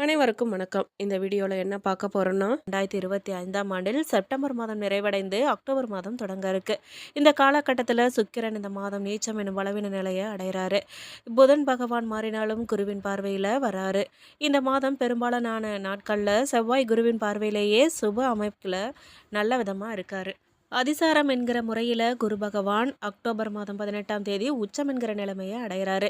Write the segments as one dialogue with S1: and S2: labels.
S1: அனைவருக்கும் வணக்கம். இந்த வீடியோல என்ன பார்க்க போறோம்னா, 2025ஆம் ஆண்டில் செப்டம்பர் மாதம் நிறைவடைந்து அக்டோபர் மாதம் தொடங்க இருக்கு. இந்த காலகட்டத்தில சுக்கிரன் இந்த மாதம் நீச்சம் எனும் பலவீன நிலையை அடையறாரு. புதன் பகவான் மாறினாலும் குருவின் பார்வையில வராரு. இந்த மாதம் பெரும்பாலான நாட்கள்ல செவ்வாய் குருவின் பார்வையிலேயே சுப அமைப்புல நல்ல விதமா இருக்காரு. அதிசாரம் என்கிற முறையில் குரு பகவான் அக்டோபர் மாதம் 18ஆம் தேதி உச்சம் என்கிற நிலைமையை அடைகிறாரு.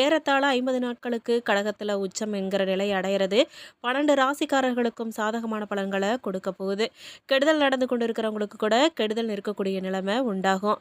S1: ஏறத்தாழ 50 நாட்களுக்கு கடகத்தில் உச்சம் என்கிற நிலை அடைகிறது 12 ராசிக்காரர்களுக்கும் சாதகமான பலன்களை கொடுக்க போகுது. கெடுதல் நடந்து கொண்டு இருக்கிறவங்களுக்கு கூட கெடுதல் இருக்கக்கூடிய நிலைமை உண்டாகும்.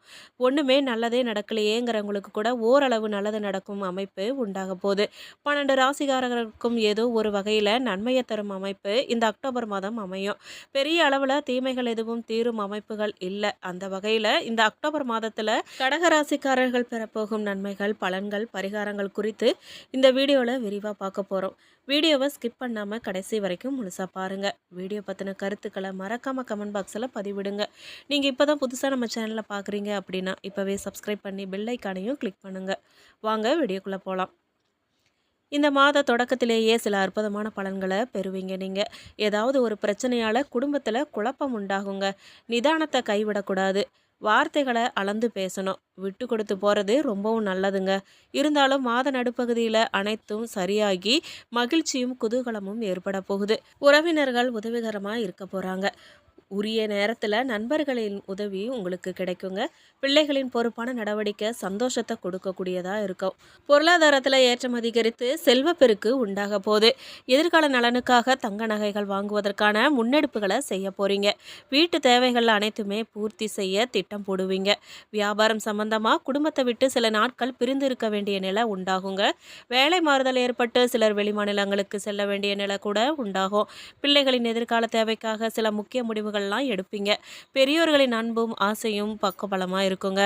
S1: ஒன்றுமே நல்லதே நடக்கலையேங்கிறவங்களுக்கு கூட ஓரளவு நல்லது நடக்கும் அமைப்பு உண்டாக போகுது. 12 ராசிக்காரர்களுக்கும் ஏதோ ஒரு வகையில் நன்மையை தரும் அமைப்பு இந்த அக்டோபர் மாதம் அமையும். பெரிய அளவில் தீமைகள் எதுவும் தீரும் அமைப்புகள் இல்லை. அந்த வகையில் இந்த அக்டோபர் மாதத்தில் கடகராசிக்காரர்கள் பெறப்போகும் நன்மைகள், பலன்கள், பரிகாரங்கள் குறித்து இந்த வீடியோவில் விரிவாக பார்க்க போகிறோம். வீடியோவை ஸ்கிப் பண்ணாமல் கடைசி வரைக்கும் முழுசாக பாருங்கள். வீடியோ பற்றின கருத்துக்களை மறக்காமல் கமெண்ட் பாக்ஸில் பதிவிடுங்க. நீங்கள் இப்போ தான் புதுசாக நம்ம சேனலில் பார்க்குறீங்க அப்படின்னா இப்போவே சப்ஸ்கிரைப் பண்ணி பெல் ஐக்கானையும் கிளிக் பண்ணுங்கள். வாங்க வீடியோக்குள்ளே போகலாம். இந்த மாத தொடக்கத்திலேயே சில அற்புதமான பலன்களை பெறுவீங்க. நீங்கள் ஏதாவது ஒரு பிரச்சனையால் குடும்பத்தில் குழப்பம் உண்டாகுங்க. நிதானத்தை கைவிடக்கூடாது. வார்த்தைகளை அளந்து பேசணும். விட்டு கொடுத்து போகிறது ரொம்பவும் நல்லதுங்க. இருந்தாலும் மாத நடுப்பகுதியில் அனைத்தும் சரியாகி மகிழ்ச்சியும் குதூகலமும் ஏற்பட போகுது. உறவினர்கள் உதவிகரமாக இருக்க போகிறாங்க. உரிய நேரத்தில் நண்பர்களின் உதவி உங்களுக்கு கிடைக்குங்க. பிள்ளைகளின் பொறுப்பான நடவடிக்கை சந்தோஷத்தை கொடுக்கக்கூடியதாக இருக்கும். பொருளாதாரத்தில் ஏற்றம் அதிகரித்து செல்வப்பெருக்கு உண்டாக போகுது. எதிர்கால நலனுக்காக தங்க நகைகள் வாங்குவதற்கான முன்னெடுப்புகளை செய்ய போகிறீங்க. வீட்டு தேவைகள் அனைத்துமே பூர்த்தி செய்ய திட்டம் போடுவீங்க. வியாபாரம் சம்பந்தமாக குடும்பத்தை விட்டு சில நாட்கள் பிரிந்து இருக்க வேண்டிய நிலை உண்டாகுங்க. வேலை மாறுதல் ஏற்பட்டு சிலர் வெளிமாநிலங்களுக்கு செல்ல வேண்டிய நிலை கூட உண்டாகும். பிள்ளைகளின் எதிர்கால தேவைக்காக சில முக்கிய முடிவுகள் எடுப்பீங்க. பெரியோர்களின் அன்பும் ஆசையும் பக்கபலமாக இருக்குங்க.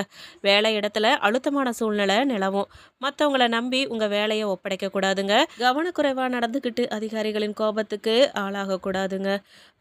S1: வேலை இடத்துல அழுத்தமான சூழ்நிலை நிலவும். மற்றவங்களை நம்பி உங்கள் வேலையை ஒப்படைக்க கூடாதுங்க. கவனக்குறைவாக நடந்துக்கிட்டு அதிகாரிகளின் கோபத்துக்கு ஆளாகக்கூடாதுங்க.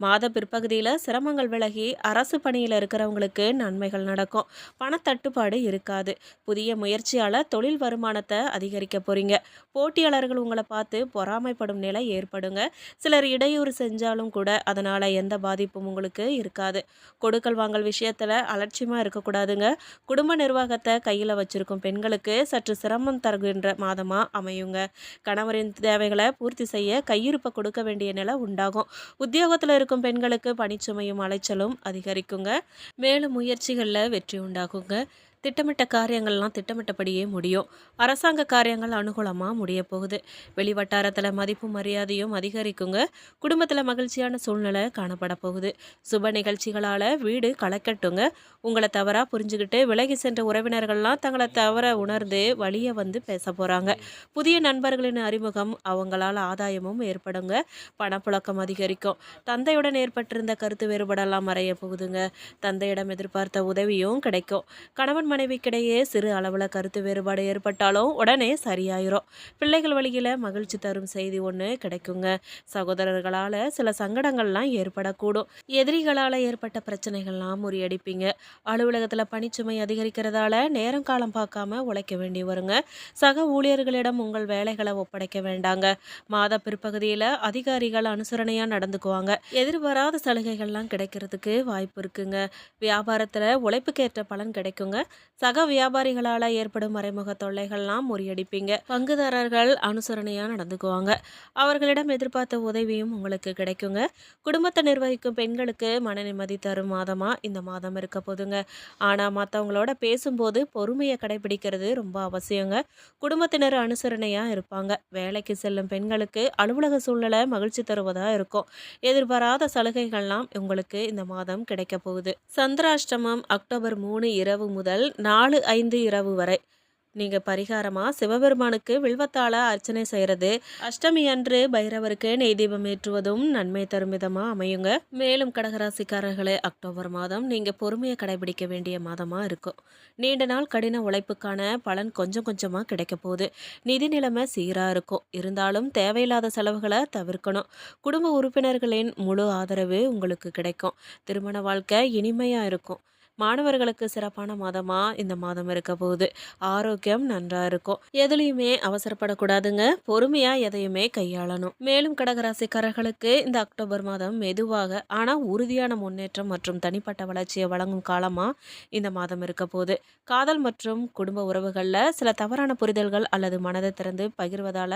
S1: மாத பிற்பகுதியில் சிரமங்கள் விலகி அரசு பணியில் இருக்கிறவங்களுக்கு நன்மைகள் நடக்கும். பணத்தட்டுப்பாடு இருக்காது. புதிய முயற்சியால் தொழில் வருமானத்தை அதிகரிக்க போறீங்க. போட்டியாளர்கள் உங்களை பார்த்து பொறாமைப்படும் நிலை ஏற்படுங்க. சிலர் இடையூறு செஞ்சாலும் கூட அதனால் எந்த பாதிப்பும் உங்களுக்கு இருக்காது. கொடுக்கல் வாங்கல் விஷயத்தில் அலட்சியமாக இருக்கக்கூடாதுங்க. குடும்ப நிர்வாகத்தை கையில் வச்சிருக்கும் பெண்களுக்கு சற்று சிரமம் தருகின்ற மாதமாக அமையுங்க. கணவரின் தேவைகளை பூர்த்தி செய்ய கையிருப்பை கொடுக்க வேண்டிய நிலை உண்டாகும். உத்தியோகத்தில் இருக்கும் பெண்களுக்கு பணிச்சுமையும் அலைச்சலும் அதிகரிக்குங்க. மேலும் முயற்சிகளில் வெற்றி உண்டாகுங்க. திட்டமிட்ட காரியங்கள்லாம் திட்டமிட்டபடியே முடியும். அரசாங்க காரியங்கள் அனுகூலமாக முடிய போகுது. வெளிவட்டாரத்தில் மதிப்பு மரியாதையும் அதிகரிக்குங்க. குடும்பத்தில் மகிழ்ச்சியான சூழ்நிலை காணப்பட போகுது. சுப நிகழ்ச்சிகளால் வீடு களைக்கட்டுங்க. உங்களை தவறாக புரிஞ்சுக்கிட்டு விலகி சென்ற உறவினர்கள்லாம் தங்களை தவற உணர்ந்து வழியை வந்து பேச போகிறாங்க. புதிய நண்பர்களின் அறிமுகம் அவங்களால் ஆதாயமும் ஏற்படுங்க. பணப்புழக்கம் அதிகரிக்கும். தந்தையுடன் ஏற்பட்டிருந்த கருத்து வேறுபாடெல்லாம் மறைய போகுதுங்க. தந்தையிடம் எதிர்பார்த்த உதவியும் கிடைக்கும். கணவன் மனைவிக்கிடையே சிறு அளவில் கருத்து வேறுபாடு ஏற்பட்டாலும் உடனே சரியாயிரும். பிள்ளைகள் வழியில் மகிழ்ச்சி தரும் செய்தி ஒன்று கிடைக்குங்க. சகோதரர்களால் சில சங்கடங்கள்லாம் ஏற்படக்கூடும். எதிரிகளால் ஏற்பட்ட பிரச்சனைகள்லாம் முறியடிப்பீங்க. அலுவலகத்தில் பணிச்சுமை அதிகரிக்கிறதால நேரம் காலம் பார்க்காம உழைக்க வேண்டி வருங்க. சக ஊழியர்களிடம் உங்கள் வேலைகளை ஒப்படைக்க வேண்டாங்க. மாத பிற்பகுதியில் அதிகாரிகள் அனுசரணையாக நடந்துக்குவாங்க. எதிர்பாராத சலுகைகள்லாம் கிடைக்கிறதுக்கு வாய்ப்பு இருக்குங்க. வியாபாரத்தில் உழைப்புக்கேற்ற பலன் கிடைக்குங்க. சக வியாபாரிகளால் ஏற்படும் மறைமுக தொல்லைகள்லாம் முறியடிப்பீங்க. பங்குதாரர்கள் அனுசரணையாக நடந்துக்குவாங்க. அவர்களிடம் எதிர்பார்த்த உதவியும் உங்களுக்கு கிடைக்குங்க. குடும்பத்தை நிர்வகிக்கும் பெண்களுக்கு மன நிம்மதி தரும் மாதமாக இந்த மாதம் இருக்க போதுங்க. ஆனால் மற்றவங்களோட பேசும்போது பொறுமையை கடைபிடிக்கிறது ரொம்ப அவசியங்க. குடும்பத்தினர் அனுசரணையாக இருப்பாங்க. வேலைக்கு செல்லும் பெண்களுக்கு அலுவலக சூழ்நிலை மகிழ்ச்சி தருவதாக இருக்கும். எதிர்பாராத சலுகைகள்லாம் உங்களுக்கு இந்த மாதம் கிடைக்க போகுது. சந்திராஷ்டமம் அக்டோபர் 3 இரவு முதல் 4-5 இரவு வரை. நீங்கள் பரிகாரமாக சிவபெருமானுக்கு வில்வத்தால் அர்ச்சனை செய்கிறது, அஷ்டமி அன்று பைரவருக்கு நெய் தீபம் ஏற்றுவதும் நன்மை தரும் விதமாக அமையுங்க. மேலும் கடகராசிக்காரர்களே, அக்டோபர் மாதம் நீங்கள் பொறுமையை கடைபிடிக்க வேண்டிய மாதமாக இருக்கும். நீண்ட நாள் கடின உழைப்புக்கான பலன் கொஞ்சம் கொஞ்சமாக கிடைக்க போகுது. நிதி நிலைமை சீராக இருக்கும். இருந்தாலும் தேவையில்லாத செலவுகளை தவிர்க்கணும். குடும்ப உறுப்பினர்களின் முழு ஆதரவு உங்களுக்கு கிடைக்கும். திருமண வாழ்க்கை இனிமையாக இருக்கும். மாணவர்களுக்கு சிறப்பான மாதமா இந்த மாதம் இருக்க போகுது. ஆரோக்கியம் நன்றா இருக்கும். எதுலயுமே அவசரப்படக்கூடாதுங்க. பொறுமையா எதையுமே கையாளணும். மேலும் கடகராசிக்காரர்களுக்கு இந்த அக்டோபர் மாதம் மெதுவாக ஆனா உறுதியான முன்னேற்றம் மற்றும் தனிப்பட்ட வளர்ச்சியை வழங்கும் காலமா இந்த மாதம் இருக்க போகுது. காதல் மற்றும் குடும்ப உறவுகள்ல சில தவறான புரிதல்கள் அல்லது மனதை திறந்து பகிர்வதால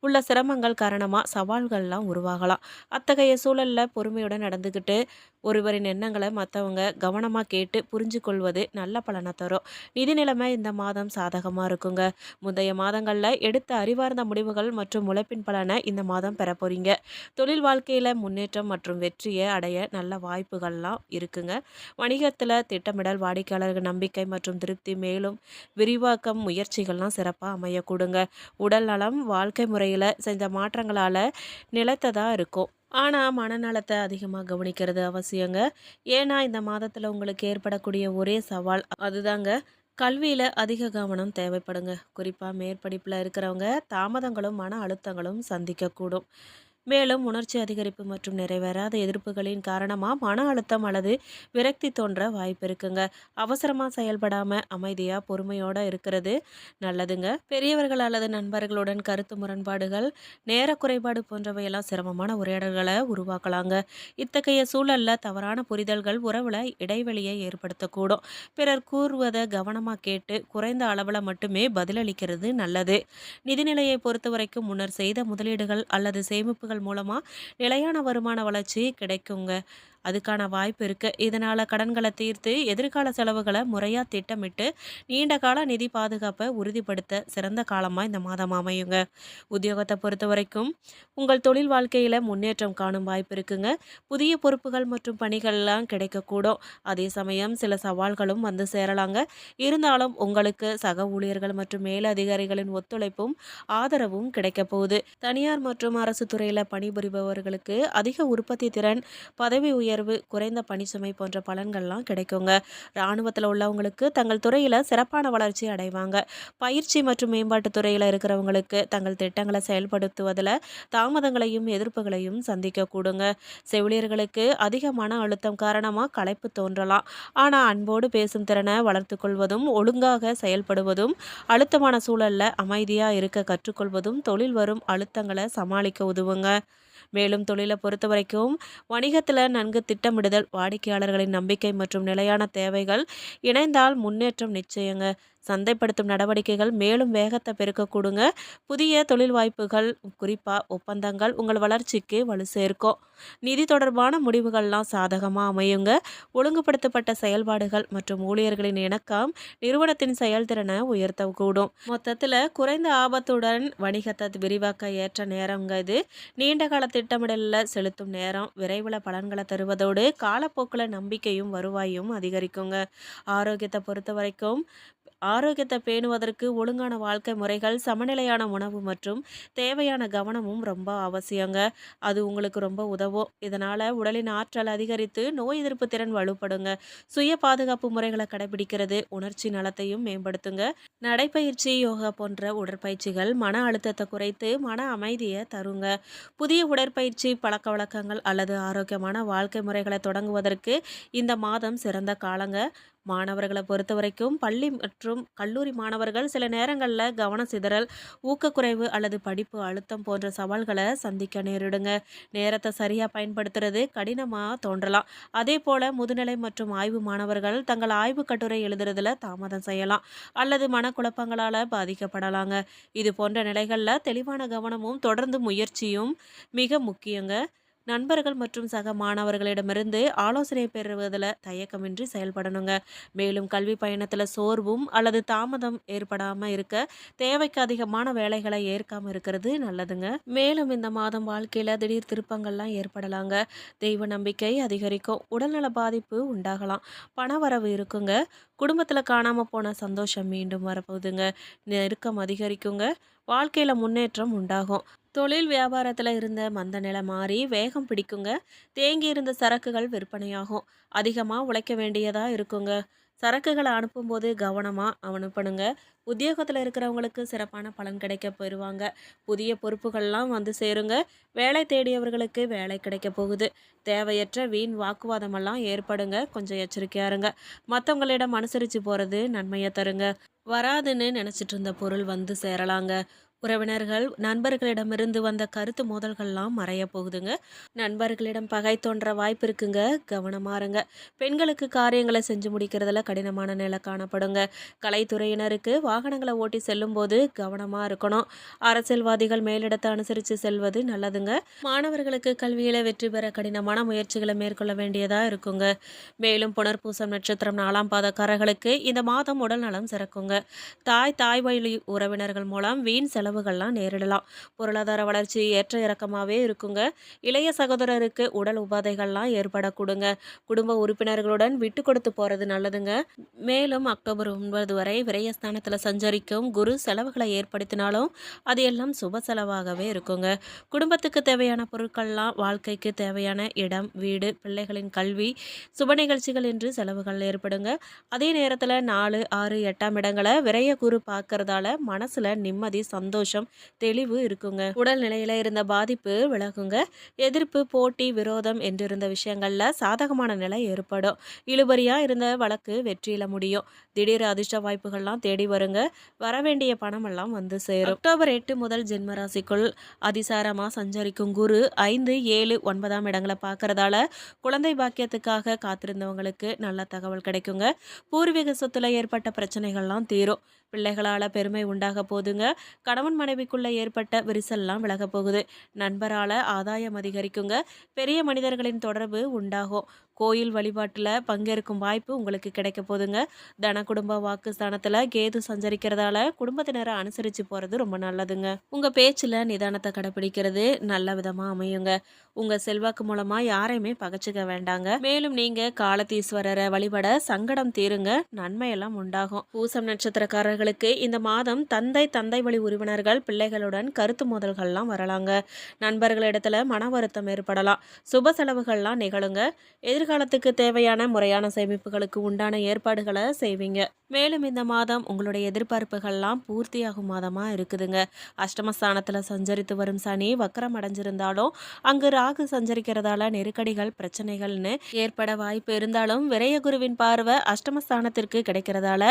S1: உள்ள சிரமங்கள் காரணமா சவால்கள்லாம் உருவாகலாம். அத்தகைய சூழல்ல பொறுமையுடன் நடந்துக்கிட்டு ஒருவரின் எண்ணங்களை மற்றவங்க கவனமாக கேட்டு புரிஞ்சு கொள்வது நல்ல பலனை தரும். நிதி நிலைமை இந்த மாதம் சாதகமாக இருக்குங்க. முந்தைய மாதங்களில் எடுத்த அறிவார்ந்த முடிவுகள் மற்றும் உழைப்பின் பலனை இந்த மாதம் பெற போறீங்க. தொழில் வாழ்க்கையில் முன்னேற்றம் மற்றும் வெற்றியை அடைய நல்ல வாய்ப்புகள்லாம் இருக்குங்க. வணிகத்தில் திட்டமிடல், வாடிக்கையாளர்கள் நம்பிக்கை மற்றும் திருப்தி மேலும் விரிவாக்கம் முயற்சிகள்லாம் சிறப்பாக அமையக்கூடுங்க. உடல் நலம், வாழ்க்கை முறையில் செஞ்ச மாற்றங்களால் நிலைத்ததாக இருக்கும். ஆனால் மனநலத்தை அதிகமாக கவனிக்கிறது அவசியங்க. ஏன்னா இந்த மாதத்தில் உங்களுக்கு ஏற்படக்கூடிய ஒரே சவால் அதுதாங்க. கல்வியில் அதிக கவனம் தேவைப்படுங்க. குறிப்பாக மேற்படிப்பில் இருக்கிறவங்க தாமதங்களும் மன அழுத்தங்களும் சந்திக்கக்கூடும். மேலும் உணர்ச்சி அதிகரிப்பு மற்றும் நிறைவேறாத எதிர்ப்புகளின் காரணமாக மன அழுத்தம் அல்லது விரக்தி தோன்ற வாய்ப்பு இருக்குங்க. அவசரமாக செயல்படாமல் அமைதியாக பொறுமையோடு இருக்கிறது நல்லதுங்க. பெரியவர்கள் அல்லது நண்பர்களுடன் கருத்து முரண்பாடுகள், நேர குறைபாடு போன்றவையெல்லாம் சிரமமான உரையாடல்களை உருவாக்கலாங்க. இத்தகைய சூழலில் தவறான புரிதல்கள் உறவில் இடைவெளியை ஏற்படுத்தக்கூடும். பிறர் கூறுவதை கவனமாக கேட்டு குறைந்த அளவில் மட்டுமே பதிலளிக்கிறது நல்லது. நிதிநிலையை பொறுத்த வரைக்கும் முன்னர் செய்த முதலீடுகள் அல்லது சேமிப்புகள் மூலமா நிலையான வருமான வளர்ச்சி கிடைக்குங்க. அதுக்கான வாய்ப்பு இருக்கு. இதனால கடன்களை தீர்த்து எதிர்கால செலவுகளை முறையா திட்டமிட்டு நீண்ட கால நிதி பாதுகாப்பை உறுதிப்படுத்த சிறந்த காலமா இந்த மாதம் அமையுங்க. உத்தியோகத்தை பொறுத்த வரைக்கும் உங்கள் தொழில் வாழ்க்கையில முன்னேற்றம் காணும் வாய்ப்பு இருக்குங்க. புதிய பொறுப்புகள் மற்றும் பணிகள்லாம் கிடைக்கக்கூடும். அதே சமயம் சில சவால்களும் வந்து சேரலாங்க. இருந்தாலும் உங்களுக்கு சக ஊழியர்கள் மற்றும் மேலதிகாரிகளின் ஒத்துழைப்பும் ஆதரவும் கிடைக்க போகுது. தனியார் மற்றும் அரசு துறையில பணிபுரிபவர்களுக்கு அதிக உற்பத்தி திறன், பதவி உயர்வு, குறைந்த பணிச்சுமை போன்ற பலன்கள்லாம் கிடைக்குங்க. இராணுவத்தில் உள்ளவங்களுக்கு தங்கள் துறையில் சிறப்பான வளர்ச்சி அடைவாங்க. பயிற்சி மற்றும் மேம்பாட்டு துறையில் இருக்கிறவங்களுக்கு தங்கள் திட்டங்களை செயல்படுத்துவதில் தாமதங்களையும் எதிர்ப்புகளையும் சந்திக்க கூடுங்க. செவிலியர்களுக்கு அதிக மன அழுத்தம் காரணமாக களைப்பு தோன்றலாம். ஆனால் அன்போடு பேசும் திறனை வளர்த்து கொள்வதும் ஒழுங்காக செயல்படுவதும் அழுத்தமான சூழலில் அமைதியாக இருக்க கற்றுக்கொள்வதும் தொழில் வரும் அழுத்தங்களை சமாளிக்க உதவுங்க. மேலும் தொழிலை பொறுத்த வரைக்கும் வணிகத்தில் நன்கு திட்டமிடுதல், வாடிக்கையாளர்களின் நம்பிக்கை மற்றும் நிலையான தேவைகள் இணைந்தால் முன்னேற்றம் நிச்சயங்க. சந்தைப்படுத்தும் நடவடிக்கைகள் மேலும் வேகத்தை பெருக்கக்கூடுங்க. புதிய தொழில் வாய்ப்புகள், குறிப்பாக ஒப்பந்தங்கள் உங்கள் வளர்ச்சிக்கு வலு சேர்க்கும். நிதி தொடர்பான முடிவுகள்லாம் சாதகமாக அமையுங்க. ஒழுங்குபடுத்தப்பட்ட செயல்பாடுகள் மற்றும் ஊழியர்களின் இணக்கம் நிறுவனத்தின் செயல்திறனை உயர்த்தக்கூடும். மொத்தத்தில் குறைந்த ஆபத்துடன் வணிகத்தை விரிவாக்க ஏற்ற நேரங்க இது. நீண்டகால திட்டமிடலில் செலுத்தும் நேரம் விரைவில் பலன்களை தருவதோடு காலப்போக்கில் நம்பிக்கையும் வருவாயும் அதிகரிக்குங்க. ஆரோக்கியத்தை பொறுத்த வரைக்கும் ஆரோக்கியத்தை பேணுவதற்கு ஒழுங்கான வாழ்க்கை முறைகள், சமநிலையான உணவு மற்றும் தேவையான கவனமும் ரொம்ப அவசியங்க. அது உங்களுக்கு ரொம்ப உதவும். இதனால் உடலின் ஆற்றல் அதிகரித்து நோய் எதிர்ப்பு திறன் வலுப்படுங்க. சுய பாதுகாப்பு முறைகளை கடைபிடிக்கிறது உணர்ச்சி நலத்தையும் மேம்படுத்துங்க. நடைப்பயிற்சி, யோகா போன்ற உடற்பயிற்சிகள் மன அழுத்தத்தை குறைத்து மன அமைதியை தருங்க. புதிய உடற்பயிற்சி பழக்க வழக்கங்கள் அல்லது ஆரோக்கியமான வாழ்க்கை முறைகளை தொடங்குவதற்கு இந்த மாதம் சிறந்த காலங்க. மாணவர்களை பொறுத்த வரைக்கும் பள்ளி மற்றும் கல்லூரி மாணவர்கள் சில நேரங்களில் கவன சிதறல், ஊக்கக்குறைவு அல்லது படிப்பு அழுத்தம் போன்ற சவால்களை சந்திக்க நேரிடுங்க. நேரத்தை சரியாக பயன்படுத்துறது கடினமாக தோன்றலாம். அதே போல் முதுநிலை மற்றும் ஆய்வு மாணவர்கள் தங்கள் ஆய்வு கட்டுரை எழுதுறதுல தாமதம் செய்யலாம் அல்லது மனக்குழப்பங்களால் பாதிக்கப்படலாங்க. இது போன்ற நிலைகளில் தெளிவான கவனமும் தொடர்ந்து முயற்சியும் மிக முக்கியங்க. நண்பர்கள் மற்றும் சக மாணவர்களிடமிருந்து ஆலோசனை பெறுவதில் தயக்கமின்றி செயல்படணுங்க. மேலும் கல்வி பயணத்தில் சோர்வும் அல்லது தாமதம் ஏற்படாமல் இருக்க தேவைக்கு அதிகமான வேலைகளை ஏற்காமல் இருக்கிறது நல்லதுங்க. மேலும் இந்த மாதம் வாழ்க்கையில் திடீர் திருப்பங்கள்லாம் ஏற்படலாங்க. தெய்வ நம்பிக்கை அதிகரிக்கும். உடல்நல பாதிப்பு உண்டாகலாம். பணவரவு இருக்குங்க. குடும்பத்தில் காணாமல் போன சந்தோஷம் மீண்டும் வரப்போகுதுங்க. நெருக்கம் அதிகரிக்குங்க. வாழ்க்கையில் முன்னேற்றம் உண்டாகும். தொழில் வியாபாரத்தில் இருந்த மந்த நிலை மாறி வேகம் பிடிக்குங்க. தேங்கி இருந்த சரக்குகள் விற்பனையாகும். அதிகமாக உழைக்க வேண்டியதாக இருக்குங்க. சரக்குகளை அனுப்பும்போது கவனமாக அனுப்பணுங்க. உத்தியோகத்தில் இருக்கிறவங்களுக்கு சிறப்பான பலன் கிடைக்க பெறுவாங்க. புதிய பொறுப்புகள்லாம் வந்து சேருங்க. வேலை தேடியவர்களுக்கு வேலை கிடைக்க போகுது. தேவையற்ற வீண் வாக்குவாதமெல்லாம் ஏற்படுங்க. கொஞ்சம் எச்சரிக்கையா இருங்க. மற்றவங்களிடம் அனுசரித்து போகிறது நன்மையை தருங்க. வராதுன்னு நினச்சிட்டு இருந்த பொருள் வந்து சேரலாங்க. உறவினர்கள் நண்பர்களிடமிருந்து வந்த கருத்து மோதல்கள்லாம் மறைய போகுதுங்க. நண்பர்களிடம் பகை தோன்ற வாய்ப்பு இருக்குங்க. கவனமா இருங்க. பெண்களுக்கு காரியங்களை செஞ்சு முடிக்கிறதுல கடினமான நிலை காணப்படுங்க. கலைத்துறையினருக்கு வாகனங்களை ஓட்டி செல்லும் போது கவனமா இருக்கணும். அரசியல்வாதிகள் மேலிடத்தை அனுசரித்து செல்வது நல்லதுங்க. மாணவர்களுக்கு கல்வியில வெற்றி பெற கடினமான முயற்சிகளை மேற்கொள்ள வேண்டியதா இருக்குங்க. மேலும் புனர்பூசம் நட்சத்திரம் 4ஆம் பாதக்காரர்களுக்கு இந்த மாதம் உடல் நலம் சிறக்குங்க. தாய் வழி உறவினர்கள் மூலம் வீண் செலவுகள்லாம் நேரிடலாம். பொருளாதார வளர்ச்சி ஏற்ற இறக்கமாகவே இருக்குங்க. இளைய சகோதரருக்கு உடல் உபாதைகள்லாம் ஏற்படக்கூடுங்க. குடும்ப உறுப்பினர்களுடன் விட்டு கொடுத்து போகிறது நல்லதுங்க. மேலும் அக்டோபர் 9 வரை விரயஸ்தானத்தில் சஞ்சரிக்கும் குரு செலவுகளை ஏற்படுத்தினாலும் அது எல்லாம் சுப செலவாகவே இருக்குங்க. குடும்பத்துக்கு தேவையான பொருட்கள்லாம், வாழ்க்கைக்கு தேவையான இடம், வீடு, பிள்ளைகளின் கல்வி, சுப நிகழ்ச்சிகள் என்று செலவுகள் ஏற்படுங்க. அதே நேரத்தில் 4, 6, 8ஆம் இடங்களை விரைய குரு பார்க்கறதால மனசுல நிம்மதி, சந்தோஷம், தெளிவு இருக்குங்க. உடல் நிலையில இருந்த பாதிப்பு விலகுங்க. எதிர்ப்பு, போட்டி, விரோதம் என்றிருந்த விஷயங்கள்ல சாதகமான நிலை ஏற்படும். இழுபறியா இருந்த வழக்கு வெற்றியில முடியும். திடீர் அதிர்ஷ்ட வாய்ப்புகள்லாம் தேடி வருங்க. வரவேண்டிய பணம் எல்லாம் வந்து சேரும். அக்டோபர் 8 முதல் ஜென்ம ராசிக்குள் அதிசாரமா சஞ்சரிக்கும் குரு 5, 7, 9ஆம் இடங்களை பார்க்கறதால குழந்தை பாக்கியத்துக்காக காத்திருந்தவங்களுக்கு நல்ல தகவல் கிடைக்குங்க. பூர்வீக சொத்துல ஏற்பட்ட பிரச்சனைகள்லாம் தீரும். பிள்ளைகளால் பெருமை உண்டாக போதுங்க. கணவன் மனைவிக்குள்ள ஏற்பட்ட விரிசல்லாம் விலக போகுது. நண்பரால் ஆதாயம் அதிகரிக்குங்க. பெரிய மனிதர்களின் தொடர்பு உண்டாகும். கோயில் வழிபாட்டில் பங்கேற்கும் வாய்ப்பு உங்களுக்கு கிடைக்க போதுங்க. தன குடும்ப வாக்கு ஸ்தானத்தில் கேது சஞ்சரிக்கிறதால குடும்பத்தினரை அனுசரித்து போகிறது ரொம்ப நல்லதுங்க. உங்கள் பேச்சில் நிதானத்தை கடைப்பிடிக்கிறது நல்ல விதமாக அமையுங்க. உங்கள் செல்வாக்கு மூலமாக யாரையுமே பகச்சிக்க வேண்டாங்க. மேலும் நீங்கள் காலத்தீஸ்வரரை வழிபட சங்கடம் தீருங்க. நன்மையெல்லாம் உண்டாகும். பூசம் நட்சத்திரக்காரர்களுக்கு இந்த மாதம் தந்தை வழி உறவினர்கள் பிள்ளைகளுடன் கருத்து மோதல்கள்லாம் வரலாங்க. நண்பர்களிடத்துல மன வருத்தம் ஏற்படலாம். சுப செலவுகள்லாம் நிகழுங்க. எதிர்காலத்துக்கு தேவையான முறையான சேமிப்புகளுக்கு உண்டான ஏற்பாடுகளை செய்வீங்க. மேலும் இந்த மாதம் உங்களுடைய எதிர்பார்ப்புகள்லாம் பூர்த்தியாகும் மாதமா இருக்குதுங்க. அஷ்டமஸ்தானத்துல சஞ்சரித்து வரும் சனி வக்கரம் அடைஞ்சிருந்தாலும் அங்கு ராகு சஞ்சரிக்கிறதால நெருக்கடிகள், பிரச்சனைகள்னு ஏற்பட வாய்ப்பு இருந்தாலும் விரைய குருவின் பார்வை அஷ்டமஸ்தானத்திற்கு கிடைக்கிறதால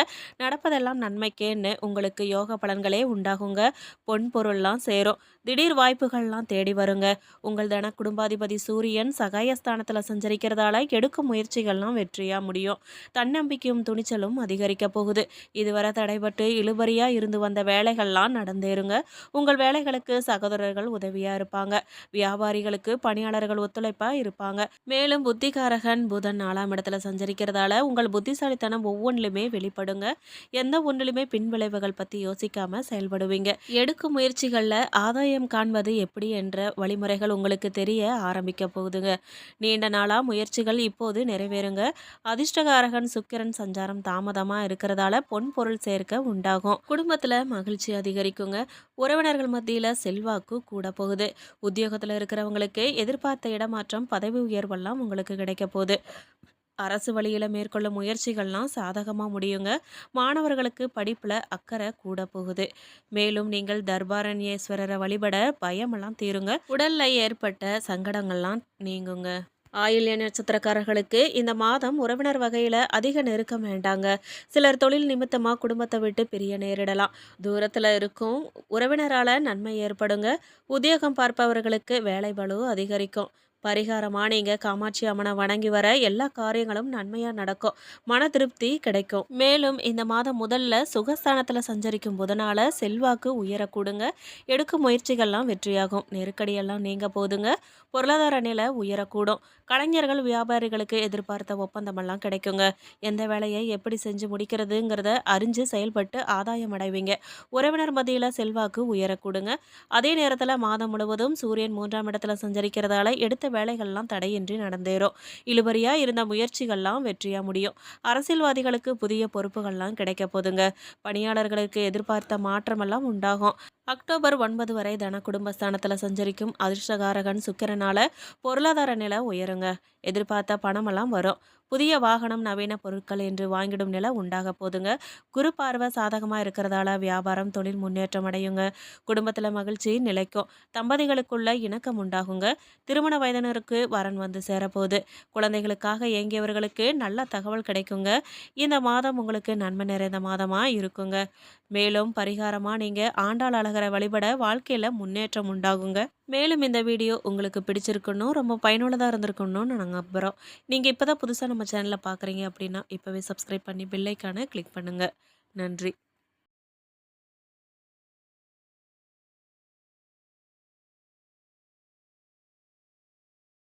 S1: நடப்பதெல்லாம் நன்மைக்கேன்னு உங்களுக்கு யோக பலன்களே உண்டாகுங்க. பொன் பொருள்லாம் சேரும். திடீர் வாய்ப்புகள்லாம் தேடி வருங்க. உங்கள் தன குடும்பாதிபதி சூரியன் சகாயஸ்தானத்தில் சஞ்சரிக்கிறதால எடுக்கும் முயற்சிகள்லாம் வெற்றியா முடியும். தன்னம்பிக்கையும் துணிச்சலும் அதிகரிக்க போகுது. இதுவரை தடைபட்டு இழுபறியா இருந்து வந்த வேலைகள்லாம் நடந்தேறுங்க. உங்கள் வேலைகளுக்கு சகோதரர்கள் உதவியா இருப்பாங்க. வியாபாரிகளுக்கு பணியாளர்கள் ஒத்துழைப்பா இருப்பாங்க. மேலும் புத்திகாரகன் புதன் 4ஆம் இடத்துல சஞ்சரிக்கிறதால உங்கள் புத்திசாலித்தனம் ஒவ்வொன்றிலுமே வெளிப்படுங்க. எந்த ஒன்றிலுமே பின்விளைவுகள் பற்றி யோசிக்காம செயல்படுவீங்க. எடுக்கும் முயற்சிகளில் ஆதாயம் காண்பது எப்படி என்ற வழிமுறைகள் உங்களுக்கு தெரிய ஆரம்பிக்க போகுதுங்க. நீண்ட நாளா முயற்சிகள் இப்போது நிறைவேறுங்க. அதிர்ஷ்டகாரகன் சுக்கிரன் சஞ்சாரம் தாமதமா இருக்கிறதால பொன் பொருள் சேர்க்க உண்டாகும். குடும்பத்துல மகிழ்ச்சி அதிகரிக்குங்க. உறவினர்கள் மத்தியில செல்வாக்கு கூட போகுது. உத்தியோகத்துல இருக்கிறவங்களுக்கு எதிர்பார்த்த இடமாற்றம், பதவி உயர்வெல்லாம் உங்களுக்கு கிடைக்க போகுது. அரசு வழியில் மேற்கொள்ளும் முயற்சிகள்லாம் சாதகமாக முடியுங்க. மாணவர்களுக்கு படிப்பில் அக்கறை கூட போகுது. மேலும் நீங்கள் தர்பாரண்யேஸ்வரரை வழிபட பயமெல்லாம் தீருங்க. உடலில் ஏற்பட்ட சங்கடங்கள்லாம் நீங்குங்க. ஆயில்ய நட்சத்திரக்காரர்களுக்கு இந்த மாதம் உறவினர் வகையில் அதிக நெருக்கம் வேண்டாங்க. சிலர் தொழில் நிமித்தமாக குடும்பத்தை விட்டு பிரிய நேரிடலாம். தூரத்தில் இருக்கும் உறவினரால் நன்மை ஏற்படுங்க. உத்தியோகம் பார்ப்பவர்களுக்கு வேலை பளு அதிகரிக்கும். பரிகாரமாக நீங்கள் காமாட்சி அம்மனை வணங்கி வர எல்லா காரியங்களும் நன்மையாக நடக்கும். மன திருப்தி கிடைக்கும். மேலும் இந்த மாதம் முதல்ல சுகஸ்தானத்தில் சஞ்சரிக்கும் புதனால செல்வாக்கு உயரக்கூடுங்க. எடுக்கும் முயற்சிகள்லாம் வெற்றியாகும். நெருக்கடியெல்லாம் நீங்க போதுங்க. பொருளாதார நிலை உயரக்கூடும். கலைஞர்கள், வியாபாரிகளுக்கு எதிர்பார்த்த ஒப்பந்தமெல்லாம் கிடைக்குங்க. எந்த வேலையை எப்படி செஞ்சு முடிக்கிறதுங்கிறத அறிஞ்சு செயல்பட்டு ஆதாயம் அடைவீங்க. உறவினர் மத்தியில் செல்வாக்கு உயரக்கூடுங்க. அதே நேரத்தில் மாதம் முழுவதும் சூரியன் 3ஆம் இடத்துல சஞ்சரிக்கிறதால எடுத்த வேலைகள்லாம் தடையின்றி நடந்தேறும். இழுபறியா இருந்த முயற்சிகள்லாம் வெற்றியா முடியும். அரசியல்வாதிகளுக்கு புதிய பொறுப்புகள்லாம் கிடைக்க போதுங்க. பணியாளர்களுக்கு எதிர்பார்த்த மாற்றமெல்லாம் உண்டாகும். அக்டோபர் 9 வரை தன குடும்பஸ்தானத்தில் சஞ்சரிக்கும் அதிர்ஷ்டகாரகன் சுக்கிரனால பொருளாதார நிலை உயருங்க. எதிர்பார்த்த பணமெல்லாம் வரும். புதிய வாகனம், நவீன பொருட்கள் என்று வாங்கிடும் நிலை உண்டாக போதுங்க. குரு பார்வை சாதகமாக இருக்கிறதால வியாபாரம், தொழில் முன்னேற்றம் அடையுங்க. குடும்பத்தில் மகிழ்ச்சி நிலைக்கும். தம்பதிகளுக்குள்ள இணக்கம் உண்டாகுங்க. திருமண வயதினருக்கு வரன் வந்து சேரப்போகுது. குழந்தைகளுக்காக ஏங்கியவர்களுக்கு நல்ல தகவல் கிடைக்குங்க. இந்த மாதம் உங்களுக்கு நன்மை நிறைந்த மாதமாக இருக்குங்க. மேலும் பரிகாரமாக நீங்கள் ஆண்டாள் அழகரை வழிபட வாழ்க்கையில் முன்னேற்றம் உண்டாகுங்க. மேலும் இந்த வீடியோ உங்களுக்கு பிடிச்சிருக்கணும், ரொம்ப பயனுள்ளதாக இருந்திருக்கணும்னு நாங்கள் நம்புகிறோம். நீங்கள் இப்போ தான் புதுசாக நம்ம சேனலை பார்க்குறீங்க அப்படின்னா இப்போவே சப்ஸ்கிரைப் பண்ணி பெல் ஐக்கானை கிளிக் பண்ணுங்கள். நன்றி.